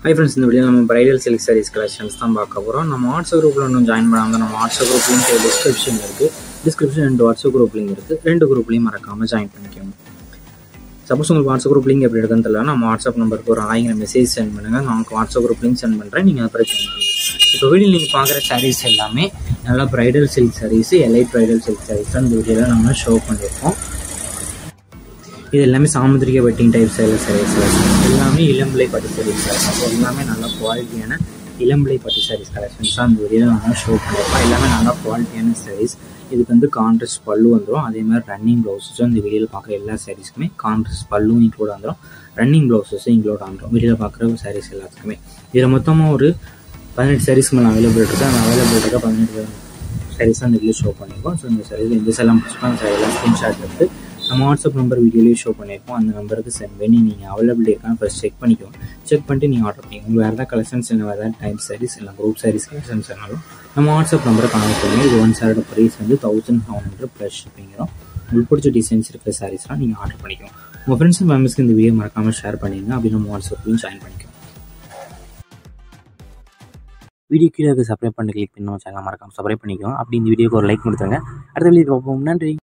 Hi friends, இந்த video நம்ம bridal silk saris collections தான் பார்க்க போகிறோம். நம்ம வாட்ஸ்அப் குரூப்பில் ஒன்றும் ஜாயின் பண்ணாமல் நம்ம வாட்ஸ்அப் குரூப் லிங்க் டிஸ்கிரிப்ஷன் இருக்குது. டிஸ்கிரிப்ஷன் 2 வாட்ஸ்அப் குரூப் லிங்க் இருக்குது. 2 குரூப்லையும் மறக்காமல் ஜாயின் பண்ணிக்கோங்க. சப்போஸ் உங்களுக்கு வாட்ஸ்அப் குரூப் லிங்க் எப்படி இருக்குன்னு தெரியல, நம்ம வாட்ஸ்அப் நம்பருக்கு ஒரு ஆயிரம் மெசேஜ் சென்ட் பண்ணுங்கள். நான் உங்களுக்கு வாட்ஸ்அப் குரூப் லிங்க் சென்ட் பண்ணுறேன். நீங்கள் அதை பண்ணிக்கலாம். இப்போ வீடியோ நீங்கள் பார்க்குற சாரீஸ் எல்லாமே நல்லா bridal silk sarees, elite bridal silk sarees தான் இந்த வீடியோவில் நம்ம ஷோ பண்ணியிருக்கோம். இது எல்லாமே சாமுத்திரிகை வெட்டிங் டைப் சாரீஸ் எல்லாமே இளம்பிள்ளை பட்டு சாரீஸ் கலெக்ஷன்ஸ். எல்லாமே நல்லா குவாலிட்டியான இளம்பிள்ளை பட்டு சாரீஸ் கலெக்ஷன்ஸ் தான் இந்த வீடியோவில் நம்ம ஷோ பண்ணியிருக்கோம். எல்லாமே நல்லா குவாலிட்டியான சாரீஸ். இதுக்கு வந்து கான்ட்ராஸ்ட் பல்லு வந்துடும். அதே மாதிரி ரன்னிங் ப்ளவுஸஸும் இந்த வீடியோவில் பார்க்குற எல்லா சாரீஸ்க்குமே கான்ட்ராஸ்ட் பல்லும் இன்க்ளூட் வந்துடும், ரன்னிங் ப்ளவுஸஸும் இன்க்ளூட் வந்துடும் வீடியோவில் பார்க்குற சாரீஸ் எல்லாத்துக்குமே. இதில் மொத்தமாக ஒரு 18 சாரீஸ்க்கு மேலே அவைலபிள் இருக்குது. அந்த அவைலபிள் இருக்க 18 சாரீஸ் தான் இந்த வீடியோ ஷோ பண்ணியிருக்கோம். ஸோ இந்த சாரீஸ் இந்த செல்லாம் பிடிச்சிருக்கோம். அந்த சாரீலாம் ஸ்க்ரீன்ஷாட் எடுத்து நம்ம வாட்ஸ்அப் நம்பர் வீடியோலேயே ஷோ பண்ணியிருக்கோம். அந்த நம்பருக்கு சென்ட் பண்ணி நீங்கள் அவைலபிலிட்டி இருக்கான்னு ஃபஸ்ட் செக் பண்ணிக்கோங்க. செக் பண்ணிட்டு நீங்கள் ஆர்டர் பண்ணிக்கோங்க. உங்களுக்கு வேறு ஏதாவது கலெக்ஷன்ஸ் இல்லை, வேறு ஏதாவது டைப் சாரீஸ் இல்லை குரூப் சாரீஸ் கலெக்ஷன்ஸ் இருந்தாலும் நம்ம வாட்ஸ்அப் நம்பரை கான்டெக்ட் பண்ணுங்க. இது 1 சாரோட ப்ரைஸ் வந்து 1700 ப்ளஸ் ஷிப்பிங்கிறோம். உங்களுக்கு பிடிச்ச டிசைன்ஸ் இருக்கிற சாரீஸ்லாம் நீங்கள் ஆர்டர் பண்ணிக்கோங்க. உங்கள் ஃப்ரெண்ட்ஸ் அண்ட் ஃபேமிலிஸ்க்கு இந்த வீடியோ மறக்காமல் ஷேர் பண்ணிடுங்க. அப்படி நம்ம வாட்ஸ்அப்லையும் ஜாயின் பண்ணிக்கோங்க. வீடியோ கீழே சப்ஸ்கிரைப் பண்ணி கிளிக் பண்ணி சேனல் மறக்காமல் சப்ஸ்கிரைப் பண்ணிக்கோங்க. அப்படி இந்த வீடியோக்கு ஒரு லைக் கொடுத்துருங்க. அடுத்த வீடியோ பார்ப்போம். நன்றி.